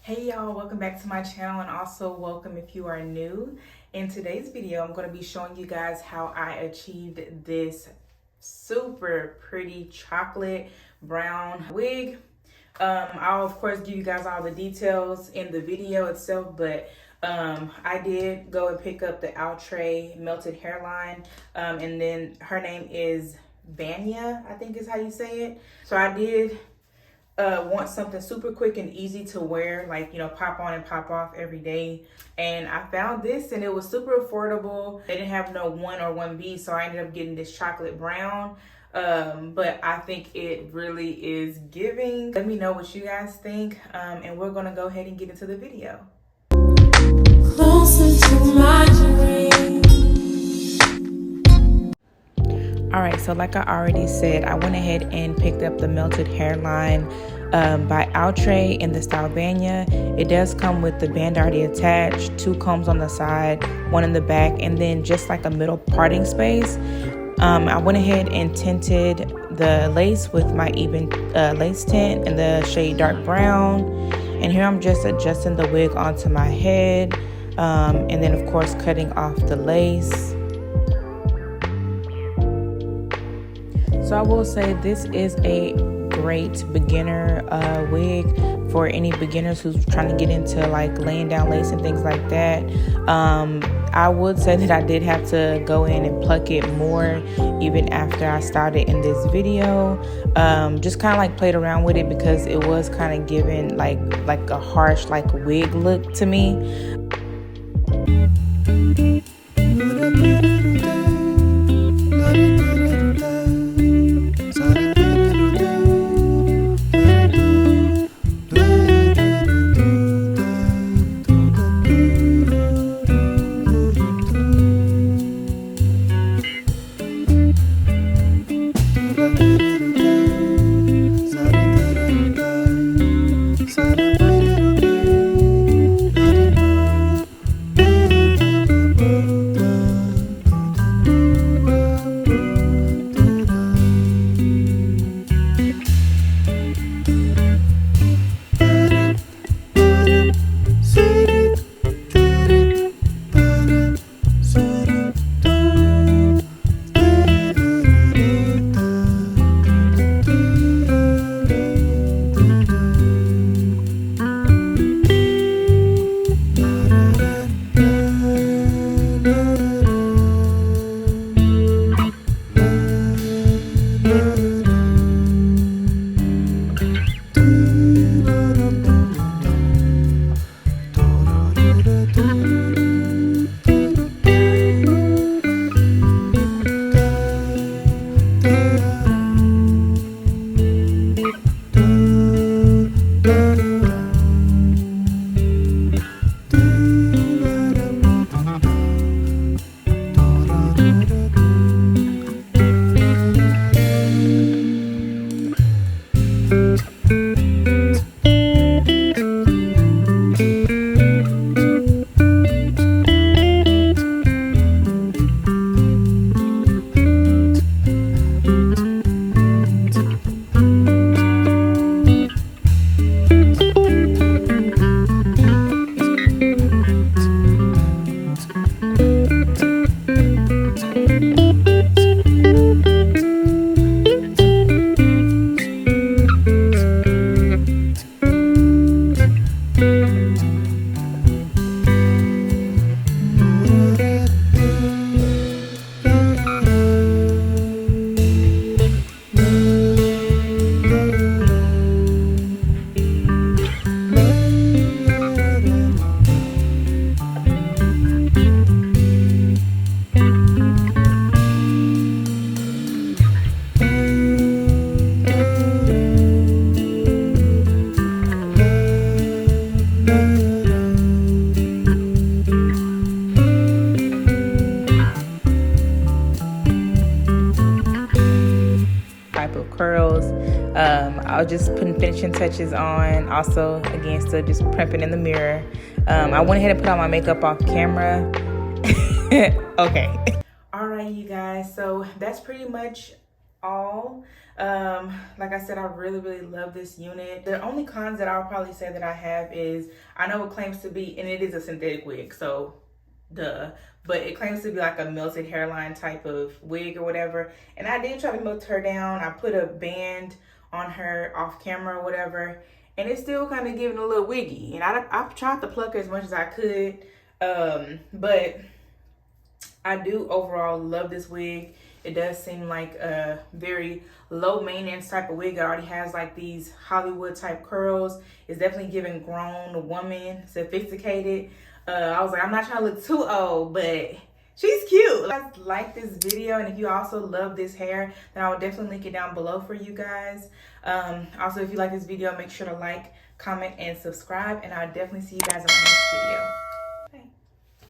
Hey y'all, welcome back to my channel, and also welcome if you are new. In today's video, I'm going to be showing you guys how I achieved this super pretty chocolate brown wig. I'll of course give you guys all the details in the video itself, but I did go and pick up the Outre melted hairline, and then her name is Vanya, I think is how you say it. So I did want something super quick and easy to wear, like, you know, pop on and pop off every day. And I found this and it was super affordable. They didn't have no 1 or 1B, so I ended up getting this chocolate brown. But I think it really is giving. Let me know what you guys think, and we're gonna go ahead and get into the video. Closer to my dream. Alright, so like I already said, I went ahead and picked up the melted hairline by Outre in the style Vanya. It does come with the band already attached, 2 combs on the side, 1 in the back, and then just like a middle parting space. I went ahead and tinted the lace with my even lace tint in the shade dark brown. And here I'm just adjusting the wig onto my head, and then of course cutting off the lace. So I will say this is a great beginner wig for any beginners who's trying to get into like laying down lace and things like that. I would say that I did have to go in and pluck it more even after I started in this video. Just kind of like played around with it because it was kind of giving like a harsh like wig look to me. Curls. I was just putting finishing touches on, also again still just prepping in the mirror. I went ahead and put all my makeup off camera. Okay. All right, you guys, so that's pretty much all. Like I said, I really love this unit. The only cons that I'll probably say that I have is, I know it claims to be, and it is a synthetic wig, so duh, but it claims to be like a melted hairline type of wig or whatever. And I did try to melt her down. I put a band on her off camera or whatever, and it's still kind of giving a little wiggy. And I've tried to pluck her as much as I could, but I do overall love this wig. It does seem like a very low maintenance type of wig. It already has like these Hollywood type curls. It's definitely giving grown woman, sophisticated. I was like, I'm not trying to look too old, but she's cute. If you guys like this video, and if you also love this hair, then I will definitely link it down below for you guys. Also, if you like this video, make sure to like, comment, and subscribe, and I'll definitely see you guys in my next video.